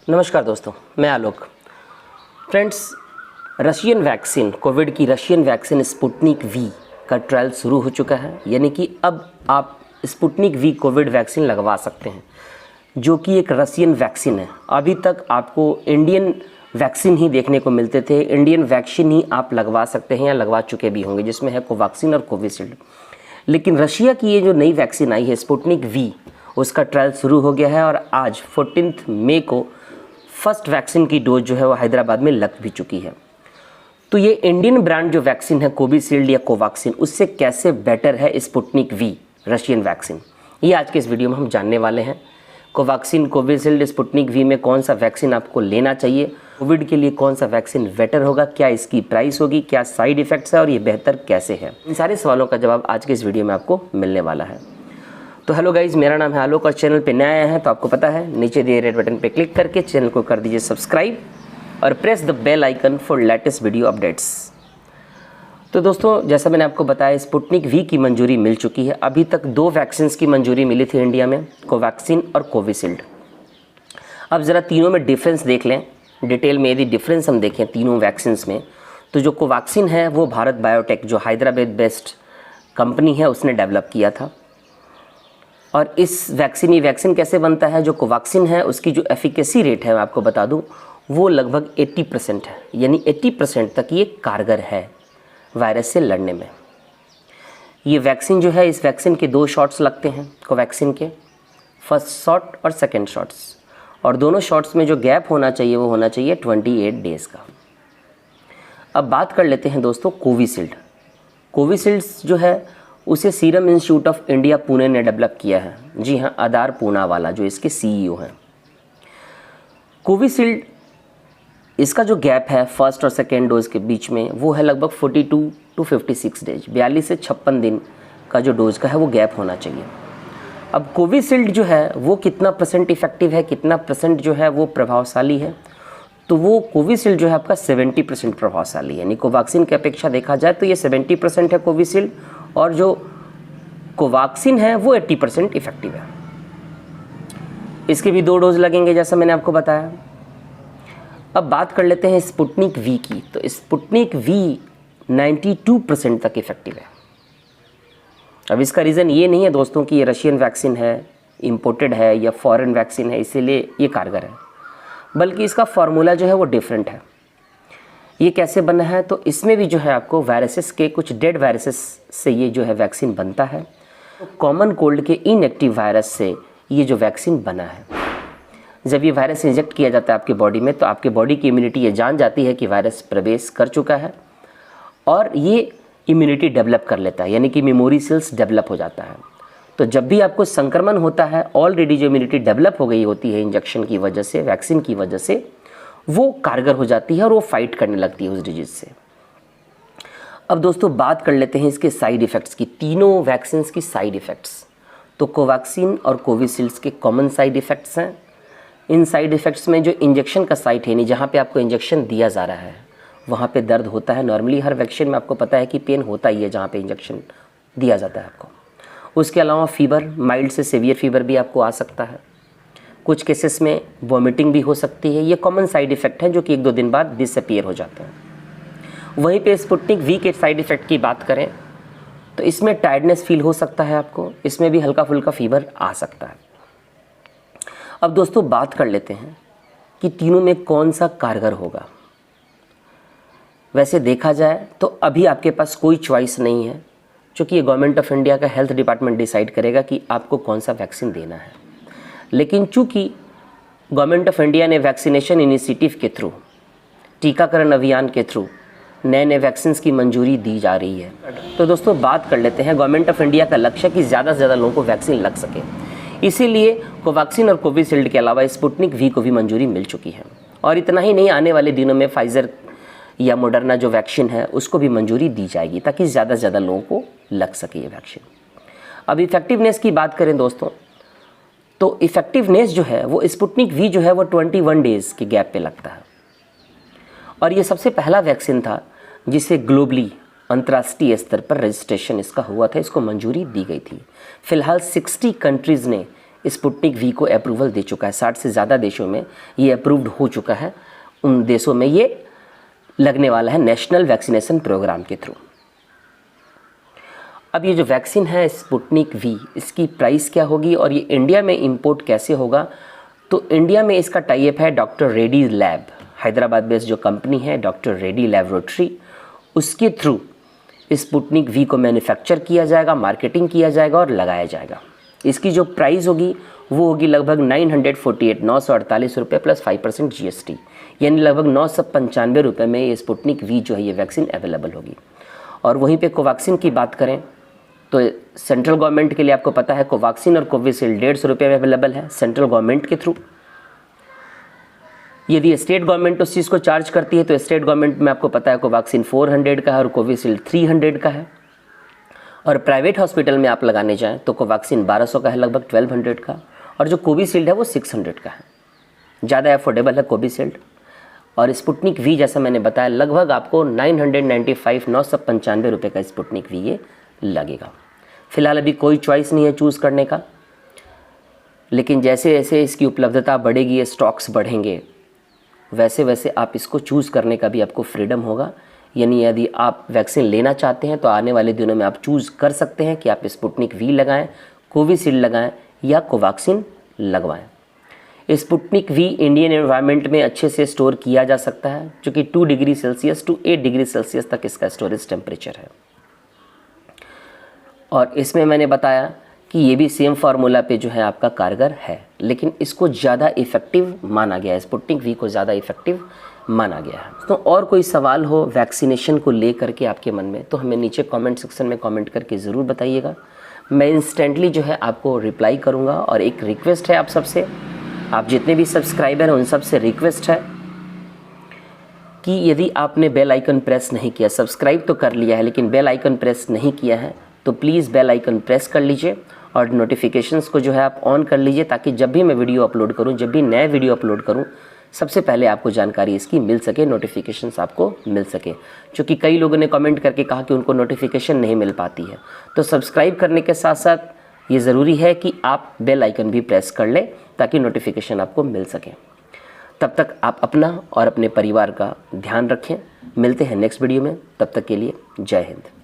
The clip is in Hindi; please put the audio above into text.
नमस्कार दोस्तों, मैं आलोक। फ्रेंड्स, रशियन वैक्सीन, कोविड की रशियन वैक्सीन स्पुतनिक वी का ट्रायल शुरू हो चुका है। यानी कि अब आप स्पुतनिक वी कोविड वैक्सीन लगवा सकते हैं, जो कि एक रशियन वैक्सीन है। अभी तक आपको इंडियन वैक्सीन ही देखने को मिलते थे। इंडियन वैक्सीन ही आप लगवा सकते हैं या लगवा चुके भी होंगे, जिसमें है कोवैक्सीन और कोविशील्ड। लेकिन रशिया की ये जो नई वैक्सीन आई है स्पुतनिक वी, उसका ट्रायल शुरू हो गया है और आज 14 मई को फर्स्ट वैक्सीन की डोज जो है वो हैदराबाद में लग भी चुकी है। तो ये इंडियन ब्रांड जो वैक्सीन है कोविशील्ड या कोवैक्सीन, उससे कैसे बेटर है स्पुतनिक वी रशियन वैक्सीन, ये आज के इस वीडियो में हम जानने वाले हैं। कोवैक्सीन, कोविशील्ड, स्पुतनिक वी में कौन सा वैक्सीन आपको लेना चाहिए, कोविड के लिए कौन सा वैक्सीन बेटर होगा, क्या इसकी प्राइस होगी, क्या साइड इफ़ेक्ट्स है और ये बेहतर कैसे है, इन सारे सवालों का जवाब आज के इस वीडियो में आपको मिलने वाला है। तो हेलो गाइज़, मेरा नाम है आलोक और चैनल पे नया आया है तो आपको पता है, नीचे दिए रेड बटन पे क्लिक करके चैनल को कर दीजिए सब्सक्राइब और press the bell icon for latest video updates. तो दोस्तों, जैसा मैंने आपको बताया, स्पुतनिक वी की मंजूरी मिल चुकी है। अभी तक 2 वैक्सीन्स की मंजूरी मिली थी इंडिया में, कोवैक्सीन और कोविशील्ड। अब ज़रा तीनों में डिफरेंस देख लें डिटेल में। यदि डिफरेंस हम देखें तीनों वैक्सीन्स में, तो जो कोवैक्सीन है वो भारत बायोटेक, जो हैदराबाद बेस्ड कंपनी है, उसने डेवलप किया था। और इस वैक्सीन, ये वैक्सीन कैसे बनता है, जो कोवैक्सीन है उसकी जो एफिकेसी रेट है मैं आपको बता दूं, वो लगभग 80% है। यानी 80% तक ये कारगर है वायरस से लड़ने में। ये वैक्सीन जो है, इस वैक्सीन के 2 शॉट्स लगते हैं कोवैक्सीन के, फर्स्ट शॉट और सेकेंड शॉट्स। और दोनों शॉट्स में जो गैप होना चाहिए वो होना चाहिए 28 डेज़ का। अब बात कर लेते हैं दोस्तों कोविशील्ड। कोविशील्ड जो है उसे serum institute of India Pune ने डेवलप किया है। जी हाँ, आधार पूनावाला जो इसके CEO हैं। कोविशील्ड, इसका जो गैप है फर्स्ट और सेकेंड डोज के बीच में, वो है लगभग 42 to 56 डेज, 42 से 56 दिन का जो डोज का है वो गैप होना चाहिए। अब कोविशील्ड जो है वो कितना % इफेक्टिव है, कितना % जो है वो प्रभावशाली है, तो वो कोविशील्ड जो है आपका 70% प्रभावशाली है। यानी कोवैक्सीन की अपेक्षा देखा जाए तो ये 70% है कोविशील्ड, और जो कोवैक्सीन है वो 80% इफेक्टिव है। इसके भी 2 डोज लगेंगे जैसा मैंने आपको बताया। अब बात कर लेते हैं स्पुतनिक वी की। तो स्पुतनिक वी 92% तक इफेक्टिव है। अब इसका रीज़न ये नहीं है दोस्तों कि ये रशियन वैक्सीन है, इम्पोर्टेड है या फॉरेन वैक्सीन है इसीलिए ये कारगर है, बल्कि इसका फार्मूला जो है वो डिफरेंट है। ये कैसे बना है, तो इसमें भी जो है आपको वायरसेस के, कुछ डेड वायरसेस से ये जो है वैक्सीन बनता है। कॉमन कोल्ड के इनएक्टिव वायरस से ये जो वैक्सीन बना है। जब ये वायरस इंजेक्ट किया जाता है आपके बॉडी में, तो आपके बॉडी की इम्यूनिटी ये जान जाती है कि वायरस प्रवेश कर चुका है और ये इम्यूनिटी डेवलप कर लेता है, यानी कि मेमोरी सेल्स डेवलप हो जाता है। तो जब भी आपको संक्रमण होता है, ऑलरेडी जो इम्यूनिटी डेवलप हो गई होती है इंजेक्शन की वजह से, वैक्सीन की वजह से, वो कारगर हो जाती है और वो फाइट करने लगती है उस डिजीज से। अब दोस्तों बात कर लेते हैं इसके साइड इफ़ेक्ट्स की, तीनों वैक्सीन्स की साइड इफ़ेक्ट्स। तो कोवैक्सीन और कोविशील्ड के कॉमन साइड इफ़ेक्ट्स हैं। इन साइड इफ़ेक्ट्स में जो इंजेक्शन का साइट है, नहीं जहाँ पे आपको इंजेक्शन दिया जा रहा है, वहाँ पे दर्द होता है। नॉर्मली हर वैक्सीन में आपको पता है कि पेन होता ही है जहाँ पे इंजेक्शन दिया जाता है आपको। उसके अलावा फीवर, माइल्ड से सीवियर फीवर भी आपको आ सकता है। कुछ केसेस में वॉमिटिंग भी हो सकती है। ये कॉमन साइड इफ़ेक्ट हैं जो कि 1-2 दिन बाद डिसअपीयर हो जाते हैं। वहीं पे स्पुतनिक वी के साइड इफ़ेक्ट की बात करें तो इसमें टायर्डनेस फील हो सकता है आपको, इसमें भी हल्का फुल्का फीवर आ सकता है। अब दोस्तों बात कर लेते हैं कि तीनों में कौन सा कारगर होगा। वैसे देखा जाए तो अभी आपके पास कोई चॉइस नहीं है, क्योंकि ये गवर्नमेंट ऑफ इंडिया का हेल्थ डिपार्टमेंट डिसाइड करेगा कि आपको कौन सा वैक्सीन देना है। लेकिन चूंकि गवर्नमेंट ऑफ इंडिया ने वैक्सीनेशन इनिशिएटिव के थ्रू, टीकाकरण अभियान के थ्रू नए नए वैक्सीन्स की मंजूरी दी जा रही है, तो दोस्तों बात कर लेते हैं। गवर्नमेंट ऑफ इंडिया का लक्ष्य है कि ज़्यादा से ज़्यादा लोगों को वैक्सीन लग सके, इसीलिए कोवैक्सीन और कोविशील्ड के अलावा स्पुतनिक वी को भी मंजूरी मिल चुकी है। और इतना ही नहीं, आने वाले दिनों में फाइज़र या मॉडर्ना जो वैक्सीन है उसको भी मंजूरी दी जाएगी, ताकि ज़्यादा से ज़्यादा लोगों को लग सके ये वैक्सीन। अब इफेक्टिवनेस की बात करें दोस्तों, तो इफेक्टिवनेस जो है वो स्पुतनिक वी जो है वो 21 डेज़ के गैप पे लगता है। और ये सबसे पहला वैक्सीन था जिसे ग्लोबली, अंतर्राष्ट्रीय स्तर पर रजिस्ट्रेशन इसका हुआ था, इसको मंजूरी दी गई थी। फिलहाल 60 कंट्रीज़ ने स्पुतनिक वी को अप्रूवल दे चुका है। 60 से ज़्यादा देशों में ये अप्रूव्ड हो चुका है। उन देशों में ये लगने वाला है नेशनल वैक्सीनेशन प्रोग्राम के थ्रू। अब ये जो वैक्सीन है स्पुतनिक वी, इसकी प्राइस क्या होगी और ये इंडिया में इंपोर्ट कैसे होगा? तो इंडिया में इसका टाई अप है doctor Reddy lab, Hyderabad based जो कंपनी है डॉक्टर रेड्डी लैबोरेटरी, उसके थ्रू स्पुतनिक वी को मैन्युफैक्चर किया जाएगा, मार्केटिंग किया जाएगा और लगाया जाएगा। इसकी जो प्राइस होगी वो होगी लगभग 948 रुपये प्लस 5% GST, यानी लगभग 995 रुपये में ये स्पुतनिक वी जो है ये वैक्सीन अवेलेबल होगी। और वहीं पे कोवैक्सीन की बात करें तो सेंट्रल गवर्नमेंट के लिए आपको पता है कोवैक्सीन और कोविशील्ड 150 रुपये में अवेलेबल है सेंट्रल गवर्नमेंट के थ्रू। यदि स्टेट गवर्नमेंट उस चीज़ को चार्ज करती है तो स्टेट गवर्नमेंट में आपको पता है कोवैक्सीन 400 का है और कोविशील्ड 300 का है। और प्राइवेट हॉस्पिटल में आप लगाने जाएं तो कोवैक्सीन 1200 का है, लगभग 1200 का, और जो कोविशील्ड है वो 600 का है। ज़्यादा अफोर्डेबल है कोविशील्ड। और स्पुतनिक वी जैसा मैंने बताया लगभग आपको 995 रुपये का स्पुतनिक वी ये लगेगा। फ़िलहाल अभी कोई चॉइस नहीं है चूज़ करने का, लेकिन जैसे जैसे इसकी उपलब्धता बढ़ेगी, ये स्टॉक्स बढ़ेंगे, वैसे वैसे आप इसको चूज़ करने का भी आपको फ्रीडम होगा। यानी यदि आप वैक्सीन लेना चाहते हैं तो आने वाले दिनों में आप चूज़ कर सकते हैं कि आप स्पुतनिक वी लगाएं, कोविशील्ड लगाएं या कोवैक्सीन लगवाएं। स्पुतनिक वी इंडियन एनवायरनमेंट में अच्छे से स्टोर किया जा सकता है, जो कि 2 degree Celsius to 8 degree Celsius तक इसका स्टोरेज टेम्परेचर है। और इसमें मैंने बताया कि ये भी सेम फार्मूला पे जो है आपका कारगर है, लेकिन इसको ज़्यादा इफ़ेक्टिव माना गया है, स्पुतनिक वी को ज़्यादा इफ़ेक्टिव माना गया है। तो और कोई सवाल हो वैक्सीनेशन को लेकर के आपके मन में तो हमें नीचे कमेंट सेक्शन में कमेंट करके ज़रूर बताइएगा। मैं इंस्टेंटली जो है आपको रिप्लाई करूँगा। और एक रिक्वेस्ट है आप सबसे, आप जितने भी सब्सक्राइबर हैं उन सबसे रिक्वेस्ट है कि यदि आपने बेल आइकन प्रेस नहीं किया, सब्सक्राइब तो कर लिया है लेकिन बेल आइकन प्रेस नहीं किया है, तो प्लीज़ बेल आइकन प्रेस कर लीजिए और नोटिफिकेशंस को जो है आप ऑन कर लीजिए, ताकि जब भी मैं वीडियो अपलोड करूं, जब भी नया वीडियो अपलोड करूं, सबसे पहले आपको जानकारी इसकी मिल सके, नोटिफिकेशंस आपको मिल सके। क्योंकि कई लोगों ने कमेंट करके कहा कि उनको नोटिफिकेशन नहीं मिल पाती है। तो सब्सक्राइब करने के साथ साथ ये ज़रूरी है कि आप बेल आइकन भी प्रेस कर लें ताकि नोटिफिकेशन आपको मिल सके। तब तक आप अपना और अपने परिवार का ध्यान रखें। मिलते हैं नेक्स्ट वीडियो में, तब तक के लिए जय हिंद।